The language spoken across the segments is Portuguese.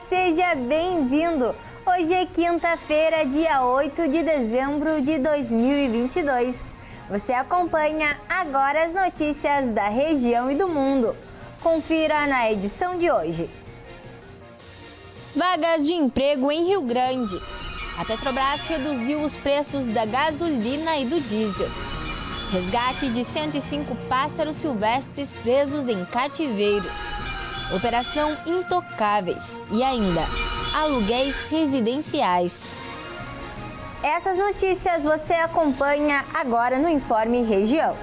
seja bem-vindo! Hoje é quinta-feira, dia 8 de dezembro de 2022. Você acompanha agora as notícias da região e do mundo. Confira na edição de hoje. Vagas de emprego em Rio Grande. A Petrobras reduziu os preços da gasolina e do diesel. Resgate de 105 pássaros silvestres presos em cativeiros. Operação Intocáveis e ainda aluguéis residenciais. Essas notícias você acompanha agora no Informe Região.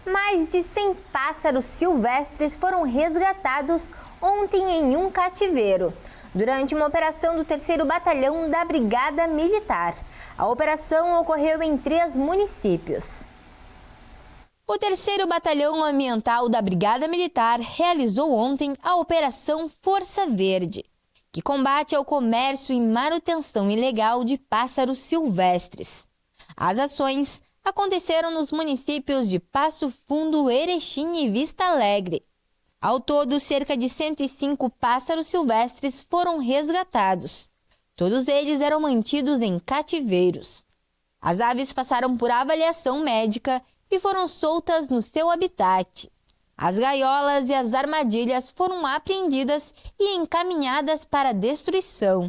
Mais de 100 pássaros silvestres foram resgatados ontem em um cativeiro, durante uma operação do 3º Batalhão da Brigada Militar. A operação ocorreu em 3 municípios. O 3º Batalhão Ambiental da Brigada Militar realizou ontem a Operação Força Verde, que combate ao comércio e manutenção ilegal de pássaros silvestres. As ações aconteceram nos municípios de Passo Fundo, Erechim e Vista Alegre. Ao todo, cerca de 105 pássaros silvestres foram resgatados. Todos eles eram mantidos em cativeiros. As aves passaram por avaliação médica e foram soltas no seu habitat. As gaiolas e as armadilhas foram apreendidas e encaminhadas para destruição.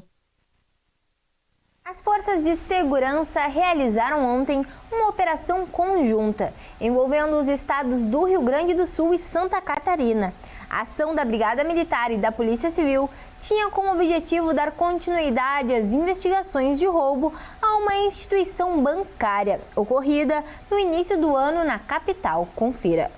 As forças de segurança realizaram ontem uma operação conjunta, envolvendo os estados do Rio Grande do Sul e Santa Catarina. A ação da Brigada Militar e da Polícia Civil tinha como objetivo dar continuidade às investigações de roubo a uma instituição bancária, ocorrida no início do ano na capital. Confira.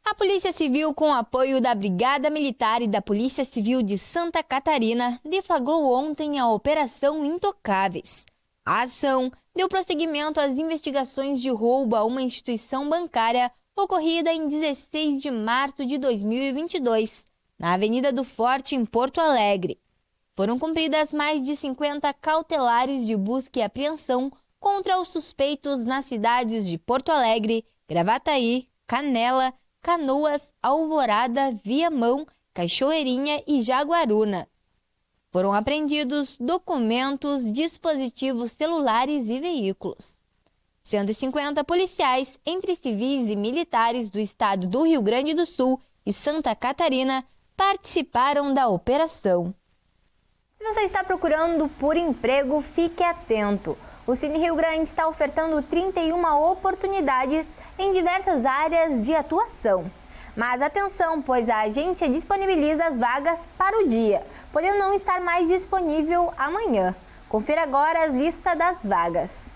A Polícia Civil, com apoio da Brigada Militar e da Polícia Civil de Santa Catarina, deflagrou ontem a Operação Intocáveis. A ação deu prosseguimento às investigações de roubo a uma instituição bancária ocorrida em 16 de março de 2022, na Avenida do Forte, em Porto Alegre. Foram cumpridas mais de 50 cautelares de busca e apreensão contra os suspeitos nas cidades de Porto Alegre, Gravataí, Canela, Canoas, Alvorada, Viamão, Cachoeirinha e Jaguaruna. Foram apreendidos documentos, dispositivos celulares e veículos. 150 policiais, entre civis e militares do estado do Rio Grande do Sul e Santa Catarina, participaram da operação. Se você está procurando por emprego, fique atento. O Cine Rio Grande está ofertando 31 oportunidades em diversas áreas de atuação. Mas atenção, pois a agência disponibiliza as vagas para o dia, podendo não estar mais disponível amanhã. Confira agora a lista das vagas.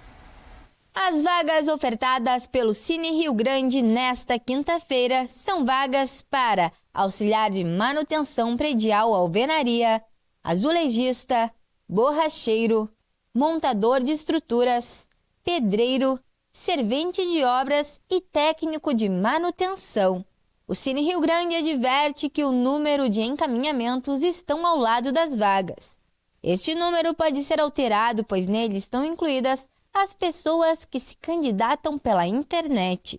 As vagas ofertadas pelo Cine Rio Grande nesta quinta-feira são vagas para auxiliar de manutenção predial alvenaria, azulejista, borracheiro, montador de estruturas, pedreiro, servente de obras e técnico de manutenção. O Cine Rio Grande adverte que o número de encaminhamentos estão ao lado das vagas. Este número pode ser alterado, pois nele estão incluídas as pessoas que se candidatam pela internet.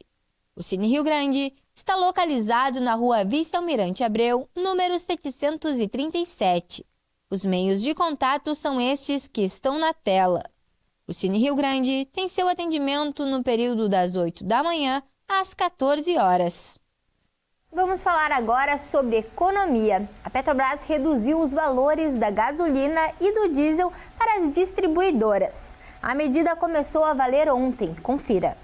O Cine Rio Grande está localizado na Rua Vice-Almirante Abreu, número 737. Os meios de contato são estes que estão na tela. O Cine Rio Grande tem seu atendimento no período das 8 da manhã às 14 horas. Vamos falar agora sobre economia. A Petrobras reduziu os valores da gasolina e do diesel para as distribuidoras. A medida começou a valer ontem. Confira.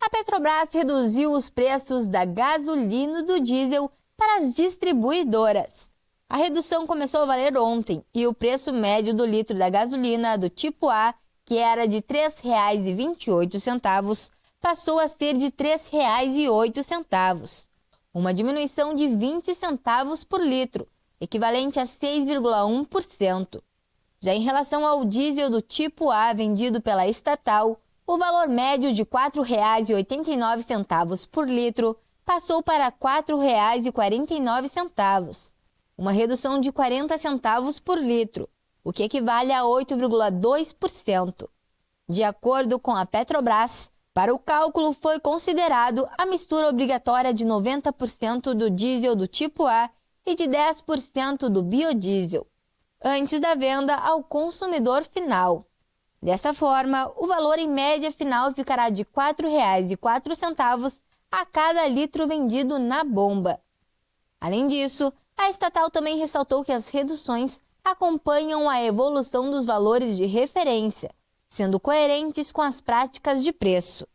A Petrobras reduziu os preços da gasolina e do diesel para as distribuidoras. A redução começou a valer ontem e o preço médio do litro da gasolina do tipo A, que era de R$ 3,28, passou a ser de R$ 3,08. Uma diminuição de 20 centavos por litro, equivalente a 6,1%. Já em relação ao diesel do tipo A vendido pela estatal, o valor médio de R$ 4,89 por litro passou para R$ 4,49, uma redução de 40 centavos por litro, o que equivale a 8,2%. De acordo com a Petrobras, para o cálculo foi considerado a mistura obrigatória de 90% do diesel do tipo A e de 10% do biodiesel, antes da venda ao consumidor final. Dessa forma, o valor em média final ficará de R$ 4,04 a cada litro vendido na bomba. Além disso, a estatal também ressaltou que as reduções acompanham a evolução dos valores de referência, sendo coerentes com as práticas de preço.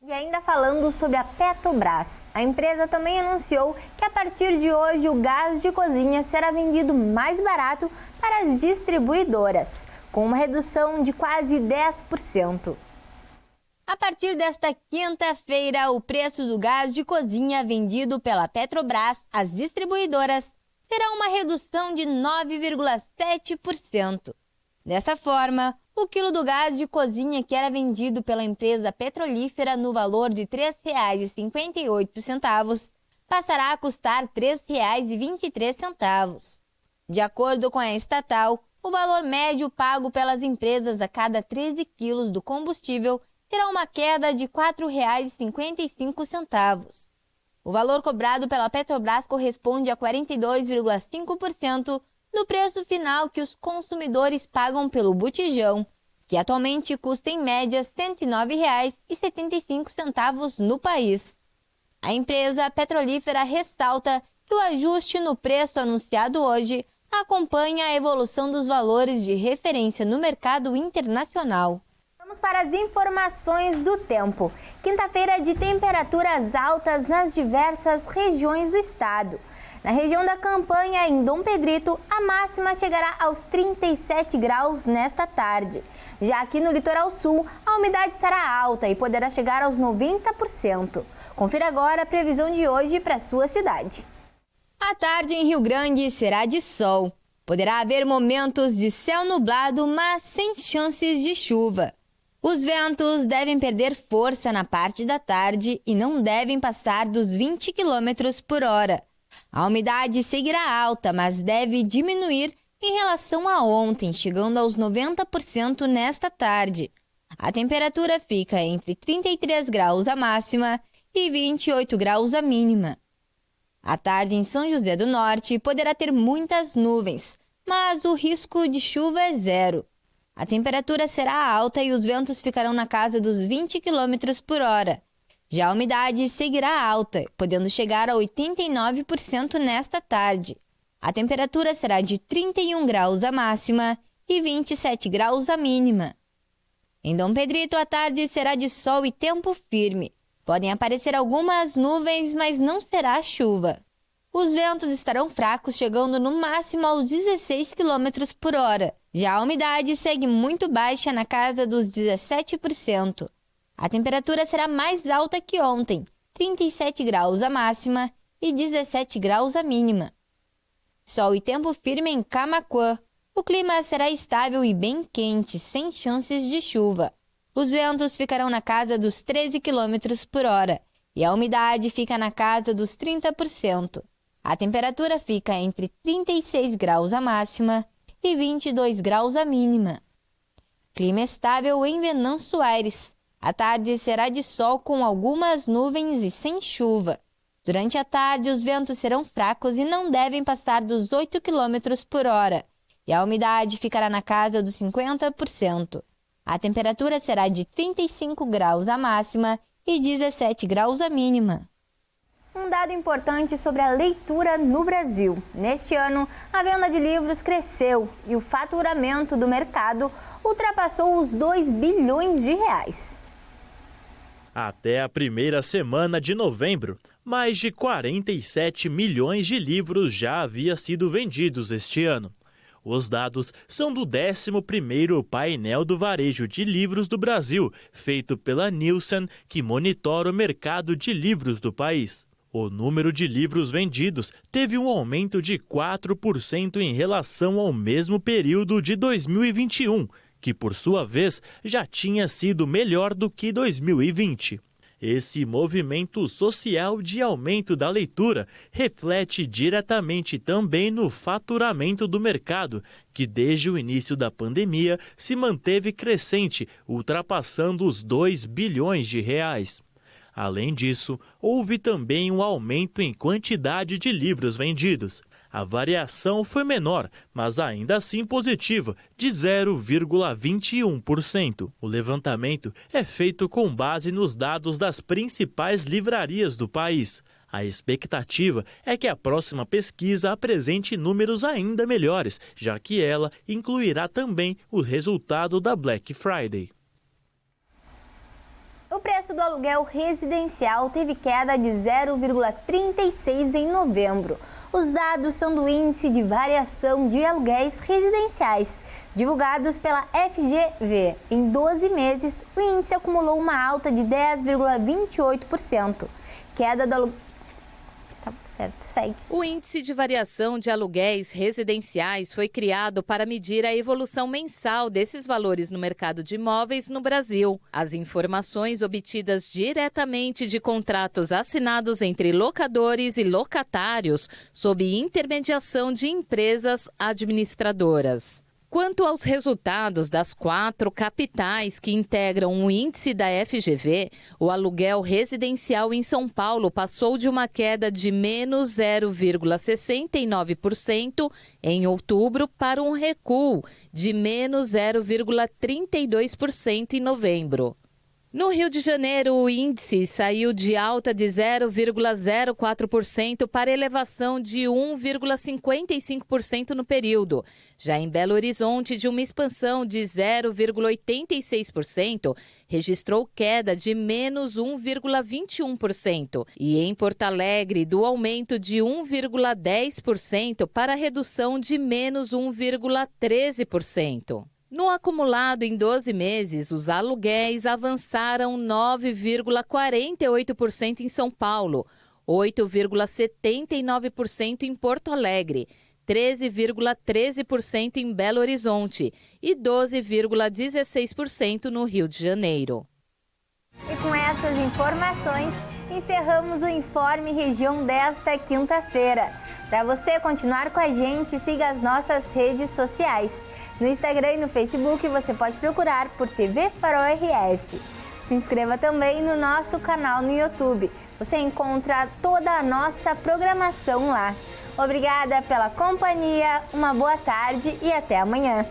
E ainda falando sobre a Petrobras, a empresa também anunciou que a partir de hoje o gás de cozinha será vendido mais barato para as distribuidoras, com uma redução de quase 10%. A partir desta quinta-feira, o preço do gás de cozinha vendido pela Petrobras às distribuidoras terá uma redução de 9,7%. Dessa forma, o quilo do gás de cozinha que era vendido pela empresa petrolífera no valor de R$ 3,58 passará a custar R$ 3,23. De acordo com a estatal, o valor médio pago pelas empresas a cada 13 quilos do combustível terá uma queda de R$ 4,55. O valor cobrado pela Petrobras corresponde a 42,5% do preço final que os consumidores pagam pelo botijão, que atualmente custa em média R$ 109,75 no país. A empresa petrolífera ressalta que o ajuste no preço anunciado hoje acompanha a evolução dos valores de referência no mercado internacional. Vamos para as informações do tempo. Quinta-feira de temperaturas altas nas diversas regiões do estado. Na região da Campanha, em Dom Pedrito, a máxima chegará aos 37 graus nesta tarde. Já aqui no litoral sul, a umidade estará alta e poderá chegar aos 90%. Confira agora a previsão de hoje para a sua cidade. A tarde em Rio Grande será de sol. Poderá haver momentos de céu nublado, mas sem chances de chuva. Os ventos devem perder força na parte da tarde e não devem passar dos 20 km por hora. A umidade seguirá alta, mas deve diminuir em relação a ontem, chegando aos 90% nesta tarde. A temperatura fica entre 33 graus a máxima e 28 graus a mínima. A tarde em São José do Norte poderá ter muitas nuvens, mas o risco de chuva é zero. A temperatura será alta e os ventos ficarão na casa dos 20 km por hora. Já a umidade seguirá alta, podendo chegar a 89% nesta tarde. A temperatura será de 31 graus a máxima e 27 graus a mínima. Em Dom Pedrito, a tarde será de sol e tempo firme. Podem aparecer algumas nuvens, mas não será chuva. Os ventos estarão fracos, chegando no máximo aos 16 km por hora. Já a umidade segue muito baixa na casa dos 17%. A temperatura será mais alta que ontem, 37 graus a máxima e 17 graus a mínima. Sol e tempo firme em Camaquã. O clima será estável e bem quente, sem chances de chuva. Os ventos ficarão na casa dos 13 km por hora e a umidade fica na casa dos 30%. A temperatura fica entre 36 graus a máxima e 22 graus a mínima. Clima estável em Venâncio Aires. A tarde será de sol com algumas nuvens e sem chuva. Durante a tarde, os ventos serão fracos e não devem passar dos 8 km por hora. E a umidade ficará na casa dos 50%. A temperatura será de 35 graus a máxima e 17 graus a mínima. Um dado importante sobre a leitura no Brasil. Neste ano, a venda de livros cresceu e o faturamento do mercado ultrapassou os 2 bilhões de reais. Até a primeira semana de novembro, mais de 47 milhões de livros já haviam sido vendidos este ano. Os dados são do 11º painel do varejo de livros do Brasil, feito pela Nielsen, que monitora o mercado de livros do país. O número de livros vendidos teve um aumento de 4% em relação ao mesmo período de 2021, que por sua vez já tinha sido melhor do que 2020. Esse movimento social de aumento da leitura reflete diretamente também no faturamento do mercado, que desde o início da pandemia se manteve crescente, ultrapassando os 2 bilhões de reais. Além disso, houve também um aumento em quantidade de livros vendidos. A variação foi menor, mas ainda assim positiva, de 0,21%. O levantamento é feito com base nos dados das principais livrarias do país. A expectativa é que a próxima pesquisa apresente números ainda melhores, já que ela incluirá também o resultado da Black Friday. O preço do aluguel residencial teve queda de 0,36% em novembro. Os dados são do Índice de Variação de Aluguéis Residenciais, divulgados pela FGV. Em 12 meses, o índice acumulou uma alta de 10,28%. Queda do aluguel... Tá certo, segue. O Índice de Variação de Aluguéis Residenciais foi criado para medir a evolução mensal desses valores no mercado de imóveis no Brasil. As informações obtidas diretamente de contratos assinados entre locadores e locatários sob intermediação de empresas administradoras. Quanto aos resultados das 4 capitais que integram o índice da FGV, o aluguel residencial em São Paulo passou de uma queda de menos 0,69% em outubro para um recuo de menos 0,32% em novembro. No Rio de Janeiro, o índice saiu de alta de 0,04% para elevação de 1,55% no período. Já em Belo Horizonte, de uma expansão de 0,86%, registrou queda de menos 1,21%. E em Porto Alegre, do aumento de 1,10% para redução de menos 1,13%. No acumulado em 12 meses, os aluguéis avançaram 9,48% em São Paulo, 8,79% em Porto Alegre, 13,13% em Belo Horizonte e 12,16% no Rio de Janeiro. E com essas informações, encerramos o Informe Região desta quinta-feira. Para você continuar com a gente, siga as nossas redes sociais. No Instagram e no Facebook você pode procurar por TV Farol RS. Se inscreva também no nosso canal no YouTube. Você encontra toda a nossa programação lá. Obrigada pela companhia, uma boa tarde e até amanhã.